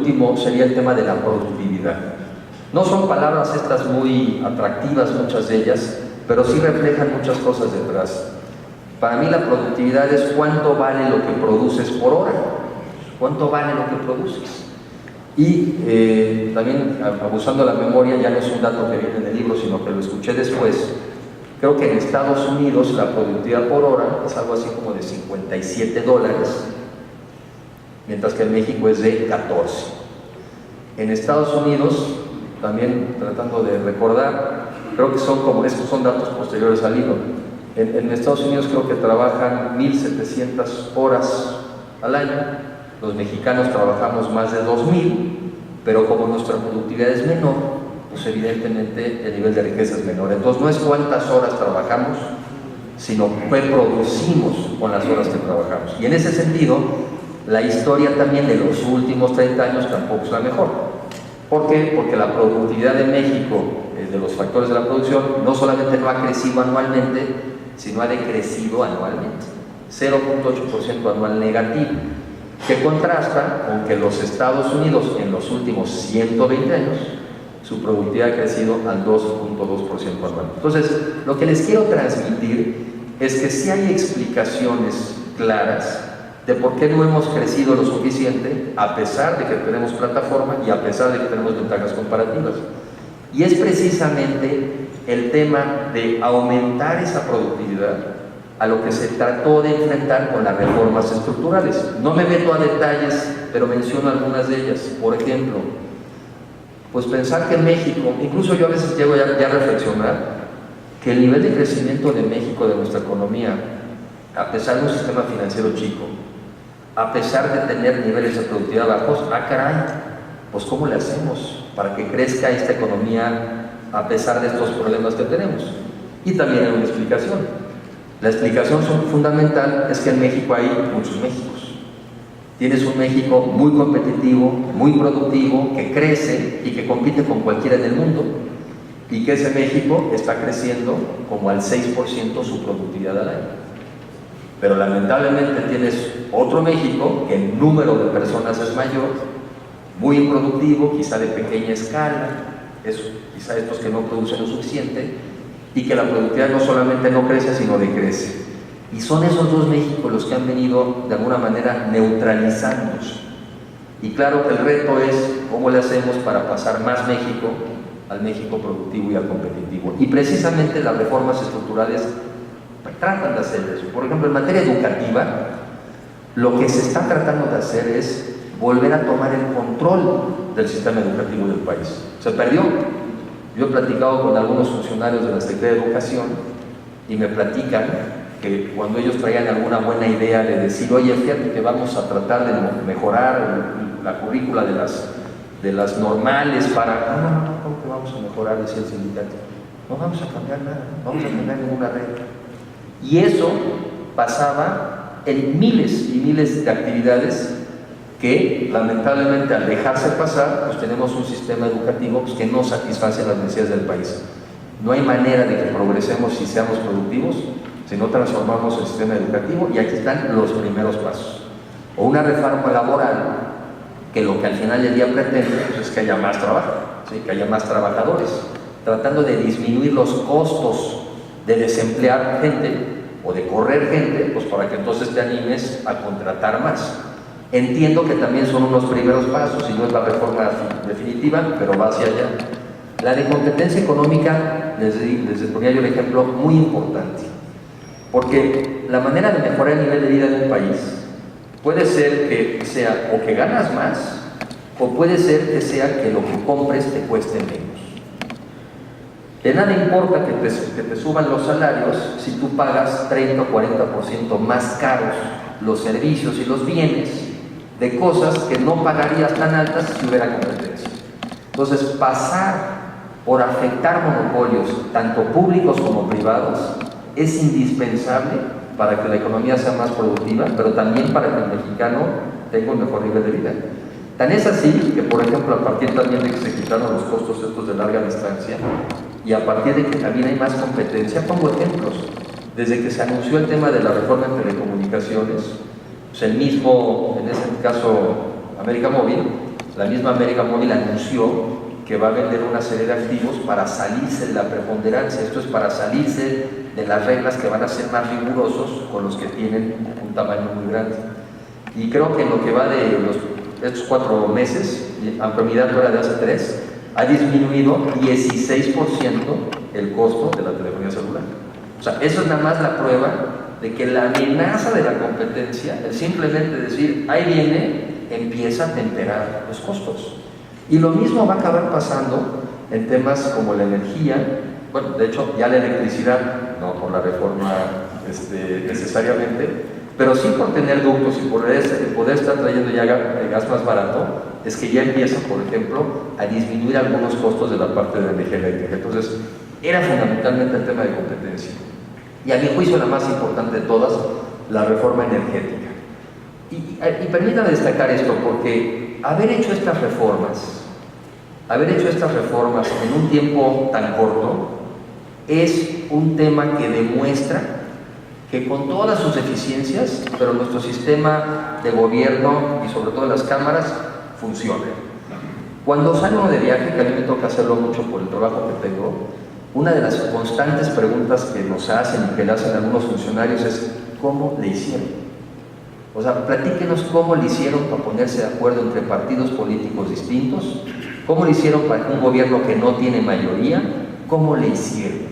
último sería el tema de la productividad. No son palabras estas muy atractivas, muchas de ellas, pero sí reflejan muchas cosas detrás. Para mí la productividad es cuánto vale lo que produces por hora, cuánto vale lo que produces. Y también, abusando de la memoria, ya no es un dato que viene en el libro, sino que lo escuché después. Creo que en Estados Unidos la productividad por hora es algo así como de $57, mientras que en México es de 14. En Estados Unidos, también tratando de recordar, creo que estos son datos posteriores al libro. En Estados Unidos creo que trabajan 1,700 horas al año. Los mexicanos trabajamos más de 2,000, pero como nuestra productividad es menor, pues evidentemente el nivel de riqueza es menor. Entonces no es cuántas horas trabajamos, sino qué producimos con las horas que trabajamos. Y en ese sentido, la historia también de los últimos 30 años tampoco es la mejor. ¿Por qué? Porque la productividad de México, de los factores de la producción, no solamente no ha crecido anualmente, sino ha decrecido anualmente. 0,8% anual negativo, que contrasta con que los Estados Unidos en los últimos 120 años su productividad ha crecido al 2,2% anual. Entonces, lo que les quiero transmitir es que sí hay explicaciones claras de por qué no hemos crecido lo suficiente, a pesar de que tenemos plataforma y a pesar de que tenemos ventajas comparativas. Y es precisamente el tema de aumentar esa productividad a lo que se trató de enfrentar con las reformas estructurales. No me meto a detalles, pero menciono algunas de ellas. Por ejemplo, pues pensar que en México, incluso yo a veces llego ya a reflexionar, que el nivel de crecimiento de México, de nuestra economía, a pesar de un sistema financiero chico, a pesar de tener niveles de productividad bajos, caray, pues ¿cómo le hacemos para que crezca esta economía a pesar de estos problemas que tenemos? Y también hay una explicación. La explicación fundamental es que en México hay muchos Méxicos. Tienes un México muy competitivo, muy productivo, que crece y que compite con cualquiera en el mundo, y que ese México está creciendo como al 6% su productividad al año. Pero lamentablemente tienes otro México que en número de personas es mayor, muy improductivo, quizá de pequeña escala, quizá estos que no producen lo suficiente, y que la productividad no solamente no crece, sino decrece. Y son esos dos Méxicos los que han venido de alguna manera neutralizándose. Y claro que el reto es cómo le hacemos para pasar más México al México productivo y al competitivo. Y precisamente las reformas estructurales tratan de hacer eso. Por ejemplo, en materia educativa, lo que se está tratando de hacer es volver a tomar el control del sistema educativo del país. Se perdió. Yo he platicado con algunos funcionarios de la Secretaría de Educación y me platican que cuando ellos traían alguna buena idea de decir, oye, fíjate que vamos a tratar de mejorar la currícula de las normales para... No, ¿cómo que vamos a mejorar? Decía el sindicato. No vamos a cambiar nada, no vamos a cambiar ninguna regla. Y eso pasaba en miles y miles de actividades que lamentablemente al dejarse pasar, pues tenemos un sistema educativo pues, que no satisface las necesidades del país. No hay manera de que progresemos y seamos productivos si no transformamos el sistema educativo, y aquí están los primeros pasos. O una reforma laboral que lo que al final del día pretende pues, es que haya más trabajo, ¿sí? Que haya más trabajadores, tratando de disminuir los costos de desemplear gente o de correr gente, pues para que entonces te animes a contratar más. Entiendo que también son unos primeros pasos y no es la reforma definitiva, pero va hacia allá. La de competencia económica, les ponía yo el ejemplo muy importante, porque la manera de mejorar el nivel de vida de un país puede ser que sea o que ganas más, o puede ser que sea que lo que compres te cueste menos. De nada importa que te suban los salarios si tú pagas 30 o 40% más caros los servicios y los bienes de cosas que no pagarías tan altas si hubiera competencia. Entonces, pasar por afectar monopolios, tanto públicos como privados, es indispensable para que la economía sea más productiva, pero también para que el mexicano tenga un mejor nivel de vida. Tan es así que, por ejemplo, a partir también de que se quitaron los costos estos de larga distancia y a partir de que también hay más competencia, pongo ejemplos. Desde que se anunció el tema de la reforma en telecomunicaciones, pues el mismo, en ese caso, América Móvil, la misma América Móvil anunció que va a vender una serie de activos para salirse de la preponderancia. Esto es para salirse de las reglas que van a ser más rigurosos con los que tienen un tamaño muy grande. Y creo que en lo que va de estos 4 meses, aunque mi dato era de hace 3, ha disminuido 16% el costo de la telefonía celular. O sea, eso es nada más la prueba de que la amenaza de la competencia, el simplemente decir, ahí viene, empieza a temperar los costos. Y lo mismo va a acabar pasando en temas como la energía. Bueno, de hecho, ya la electricidad, no por la reforma necesariamente, pero sí por tener ductos y poder estar trayendo ya gas más barato, es que ya empieza, por ejemplo, a disminuir algunos costos de la parte de la energía eléctrica. Entonces, era fundamentalmente el tema de competencia. Y a mi juicio, la más importante de todas, la reforma energética. Y permítame destacar esto, porque haber hecho estas reformas en un tiempo tan corto, es un tema que demuestra que con todas sus deficiencias, pero nuestro sistema de gobierno y sobre todo las cámaras funciona. Cuando salgo de viaje, que a mí me toca hacerlo mucho por el trabajo que tengo, una de las constantes preguntas que nos hacen y que le hacen algunos funcionarios es ¿cómo le hicieron? O sea, platíquenos cómo le hicieron para ponerse de acuerdo entre partidos políticos distintos, cómo le hicieron para un gobierno que no tiene mayoría, cómo le hicieron.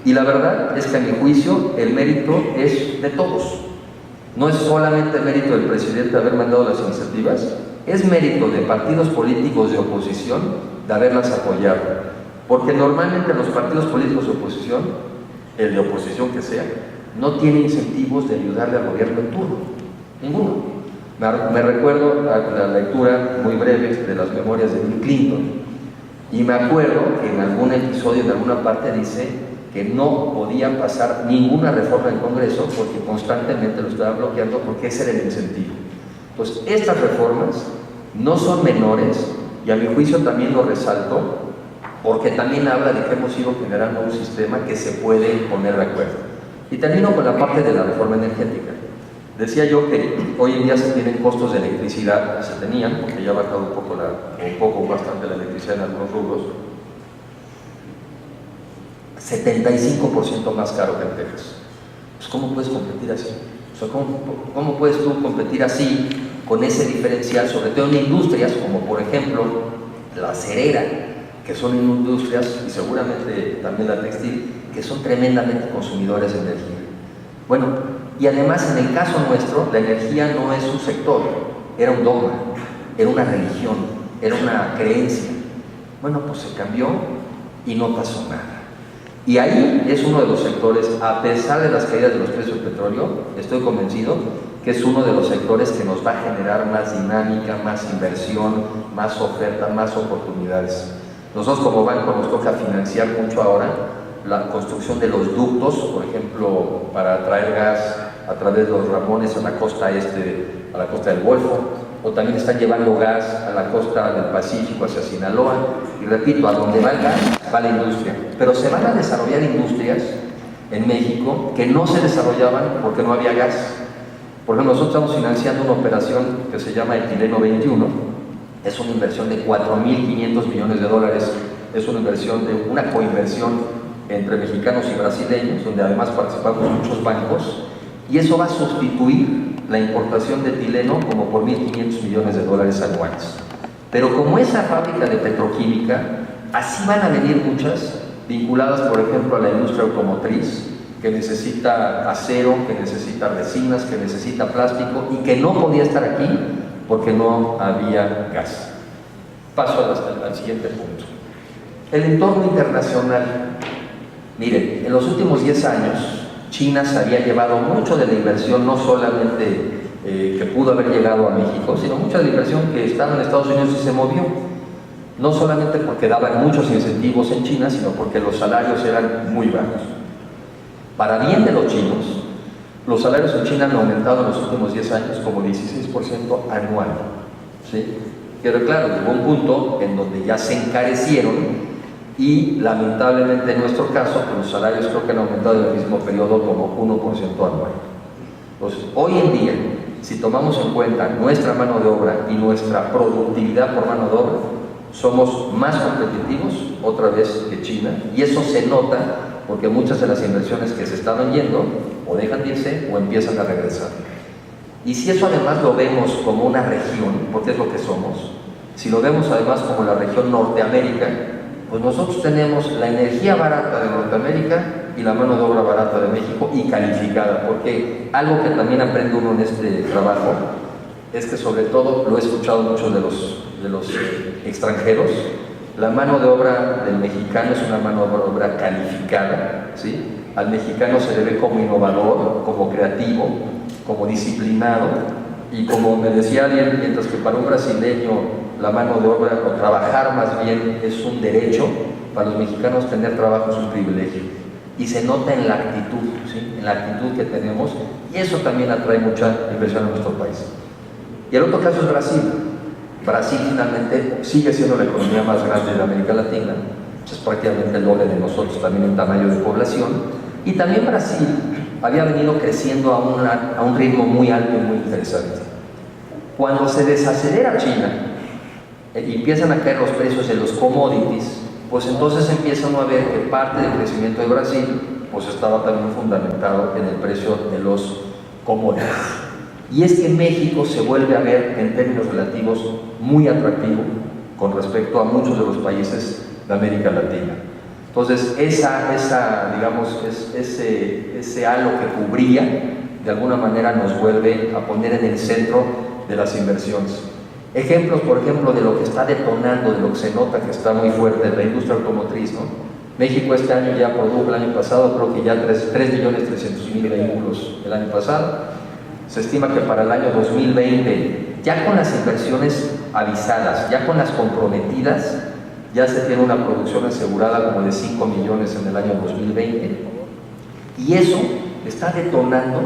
Y la verdad es que a mi juicio el mérito es de todos. No es solamente mérito del presidente haber mandado las iniciativas, es mérito de partidos políticos de oposición de haberlas apoyado. Porque normalmente los partidos políticos de oposición, el de oposición que sea, no tiene incentivos de ayudarle al gobierno en turno. Ninguno. Me recuerdo la lectura muy breve de las memorias de Bill Clinton y me acuerdo que en algún episodio, en alguna parte dice que no podía pasar ninguna reforma en Congreso porque constantemente lo estaba bloqueando porque ese era el incentivo. Pues estas reformas no son menores y a mi juicio también lo resalto porque también habla de que hemos ido generando un sistema que se puede poner de acuerdo. Y termino con la parte de la reforma energética. Decía yo que hoy en día se tienen costos de electricidad, se tenían, porque ya ha bajado un poco bastante la electricidad en algunos rubros, 75% más caro que en Texas. Pues ¿cómo puedes competir así? O sea, ¿cómo puedes tú competir así con ese diferencial, sobre todo en industrias como por ejemplo la acerera, que son industrias, y seguramente también la textil, que son tremendamente consumidores de energía? Bueno, y además en el caso nuestro, la energía no es un sector, era un dogma, era una religión, era una creencia. Bueno, pues se cambió y no pasó nada. Y ahí es uno de los sectores, a pesar de las caídas de los precios del petróleo, estoy convencido que es uno de los sectores que nos va a generar más dinámica, más inversión, más oferta, más oportunidades. Nosotros como banco nos toca financiar mucho ahora la construcción de los ductos, por ejemplo, para traer gas a través de los Ramones a la costa a la costa del Golfo, o también están llevando gas a la costa del Pacífico hacia Sinaloa, y repito, a donde va el gas, va la industria. Pero se van a desarrollar industrias en México que no se desarrollaban porque no había gas. Por ejemplo, nosotros estamos financiando una operación que se llama Etileno 21, es una inversión de 4.500 millones de dólares, es una inversión de una coinversión entre mexicanos y brasileños, donde además participamos muchos bancos, y eso va a sustituir la importación de etileno como por 1.500 millones de dólares anuales. Pero como esa fábrica de petroquímica, así van a venir muchas vinculadas, por ejemplo, a la industria automotriz, que necesita acero, que necesita resinas, que necesita plástico y que no podía estar aquí porque no había gas. Paso al siguiente punto. El entorno internacional. Miren, en los últimos 10 años, China se había llevado mucho de la inversión, no solamente que pudo haber llegado a México, sino mucha de la inversión que estaba en Estados Unidos y se movió. No solamente porque daban muchos incentivos en China, sino porque los salarios eran muy bajos. Para bien de los chinos, los salarios en China han aumentado en los últimos 10 años como 16% anual. ¿Sí? Pero claro, llegó un punto en donde ya se encarecieron y lamentablemente en nuestro caso, los salarios creo que han aumentado en el mismo periodo como 1% anual. Entonces, hoy en día, si tomamos en cuenta nuestra mano de obra y nuestra productividad por mano de obra, somos más competitivos otra vez que China, y eso se nota porque muchas de las inversiones que se estaban yendo o dejan de irse o empiezan a regresar. Y si eso además lo vemos como una región, porque es lo que somos, si lo vemos además como la región Norteamérica, pues nosotros tenemos la energía barata de Norteamérica y la mano de obra barata de México y calificada, porque algo que también aprende uno en este trabajo es que, sobre todo, lo he escuchado mucho de los extranjeros, la mano de obra del mexicano es una mano de obra calificada, ¿sí? Al mexicano se le ve como innovador, como creativo, como disciplinado, y como me decía alguien, mientras que para un brasileño la mano de obra, o trabajar más bien, es un derecho, para los mexicanos tener trabajo es un privilegio. Y se nota en la actitud, ¿sí? En la actitud que tenemos, y eso también atrae mucha inversión a nuestro país. Y el otro caso es Brasil. Brasil finalmente sigue siendo la economía más grande de América Latina, es prácticamente el doble de nosotros también en tamaño de población, y también Brasil había venido creciendo a un ritmo muy alto y muy interesante. Cuando se desacelera China y empiezan a caer los precios de los commodities, pues entonces empieza uno a ver que parte del crecimiento de Brasil pues estaba también fundamentado en el precio de los commodities. Y es que México se vuelve a ver en términos relativos muy atractivo con respecto a muchos de los países de América Latina. Entonces ese halo que cubría, de alguna manera nos vuelve a poner en el centro de las inversiones. Ejemplos, por ejemplo, de lo que está detonando, de lo que se nota que está muy fuerte en la industria automotriz, ¿no? México este año ya produjo, el año pasado, creo que ya 3.300.000 vehículos el año pasado. Se estima que para el año 2020, ya con las inversiones avisadas, ya con las comprometidas, ya se tiene una producción asegurada como de 5 millones en el año 2020. Y eso está detonando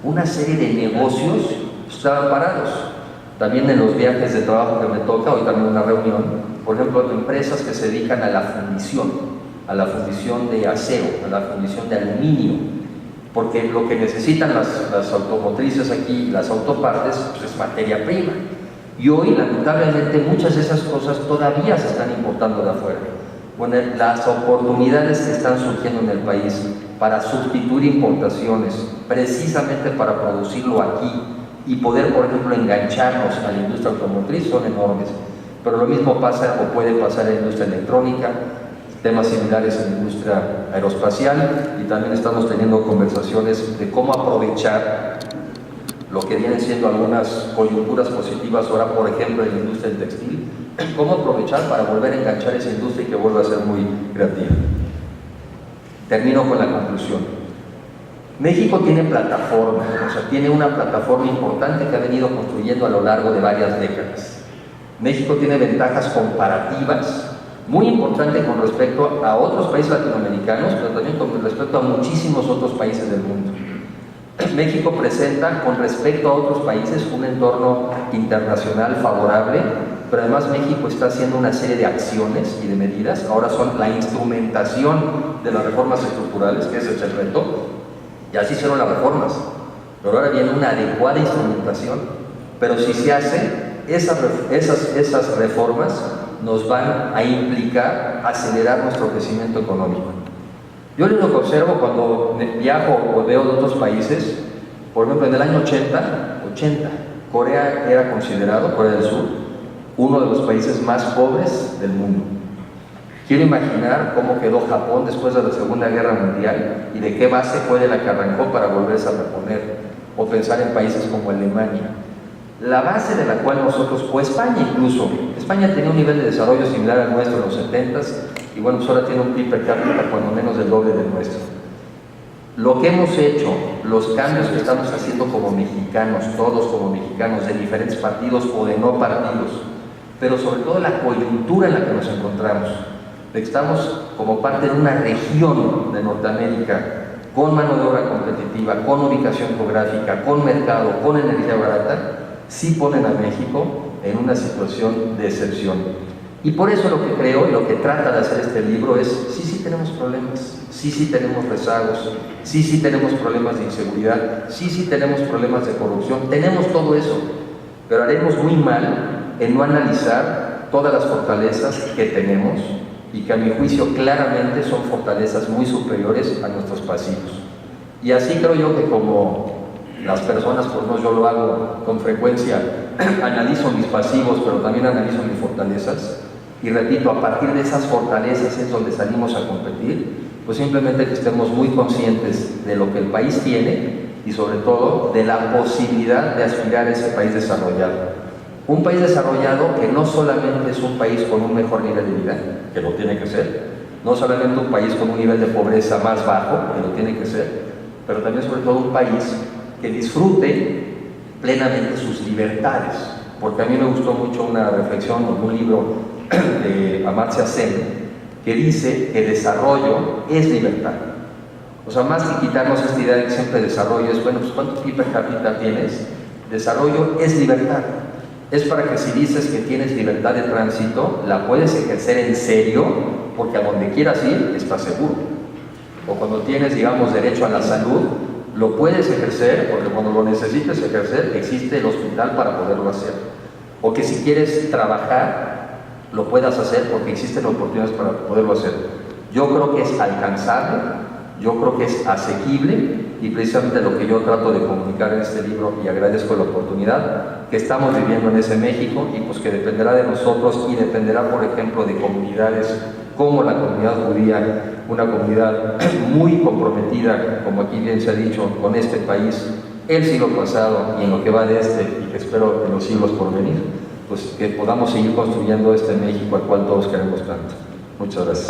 una serie de negocios que estaban parados. También en los viajes de trabajo que me toca, hoy también una reunión, por ejemplo, empresas que se dedican a la fundición de acero, a la fundición de aluminio, porque lo que necesitan las automotrices aquí, las autopartes, pues es materia prima. Y hoy, lamentablemente, muchas de esas cosas todavía se están importando de afuera. Bueno, las oportunidades que están surgiendo en el país para sustituir importaciones, precisamente para producirlo aquí y poder, por ejemplo, engancharnos a la industria automotriz, son enormes. Pero lo mismo pasa o puede pasar en la industria electrónica, temas similares en la industria aeroespacial, y también estamos teniendo conversaciones de cómo aprovechar lo que vienen siendo algunas coyunturas positivas ahora, por ejemplo, en la industria del textil, cómo aprovechar para volver a enganchar esa industria y que vuelva a ser muy creativa. Termino con la conclusión. México tiene plataforma, o sea, tiene una plataforma importante que ha venido construyendo a lo largo de varias décadas. México tiene ventajas comparativas muy importantes con respecto a otros países latinoamericanos, pero también con respecto a muchísimos otros países del mundo. México presenta, con respecto a otros países, un entorno internacional favorable, pero además México está haciendo una serie de acciones y de medidas. Ahora son la instrumentación de las reformas estructurales, que ese es el reto. Ya se hicieron las reformas, pero ahora viene una adecuada instrumentación. Pero si se hace, esas reformas nos van a implicar acelerar nuestro crecimiento económico. Yo lo que observo cuando viajo o veo de otros países, por ejemplo, en el año 80, Corea era considerado, Corea del Sur, uno de los países más pobres del mundo. Quiero imaginar cómo quedó Japón después de la Segunda Guerra Mundial y de qué base fue de la que arrancó para volverse a reponer, o pensar en países como Alemania. La base de la cual nosotros, o España incluso, España tenía un nivel de desarrollo similar al nuestro en los 70s, y bueno, pues ahora tiene un PIB per cápita cuando menos del doble del nuestro. Lo que hemos hecho, los cambios que estamos haciendo como mexicanos, todos como mexicanos, de diferentes partidos o de no partidos, pero sobre todo la coyuntura en la que nos encontramos, de que estamos como parte de una región de Norteamérica con mano de obra competitiva, con ubicación geográfica, con mercado, con energía barata, sí ponen a México en una situación de excepción. Y por eso lo que creo y lo que trata de hacer este libro es, sí tenemos problemas, sí tenemos rezagos, sí tenemos problemas de inseguridad, sí tenemos problemas de corrupción, tenemos todo eso, pero haremos muy mal en no analizar todas las fortalezas que tenemos y que a mi juicio claramente son fortalezas muy superiores a nuestros pasivos. Y así creo yo que como las personas, pues no, yo lo hago con frecuencia, analizo mis pasivos, pero también analizo mis fortalezas. Y repito, a partir de esas fortalezas es donde salimos a competir, pues simplemente que estemos muy conscientes de lo que el país tiene y sobre todo de la posibilidad de aspirar a ese país desarrollado. Un país desarrollado que no solamente es un país con un mejor nivel de vida, que lo tiene que ser, no solamente un país con un nivel de pobreza más bajo, que lo tiene que ser, pero también sobre todo un país que disfrute plenamente sus libertades. Porque a mí me gustó mucho una reflexión en un libro de Amartya Sen, que dice que desarrollo es libertad. O sea, más que quitarnos esta idea de que siempre desarrollo es, bueno, pues ¿cuánto PIB per cápita tienes? Desarrollo es libertad. Es para que si dices que tienes libertad de tránsito, la puedes ejercer en serio, porque a donde quieras ir, estás seguro. O cuando tienes, digamos, derecho a la salud, lo puedes ejercer, porque cuando lo necesites ejercer, existe el hospital para poderlo hacer. O que si quieres trabajar, lo puedas hacer porque existen oportunidades para poderlo hacer. Yo creo que es alcanzable, yo creo que es asequible y precisamente lo que yo trato de comunicar en este libro, y agradezco la oportunidad, que estamos viviendo en ese México y pues que dependerá de nosotros y dependerá, por ejemplo, de comunidades como la comunidad judía, una comunidad muy comprometida, como aquí bien se ha dicho, con este país, el siglo pasado y en lo que va de este, y que espero en los siglos por venir, pues que podamos seguir construyendo este México al cual todos queremos tanto. Muchas gracias.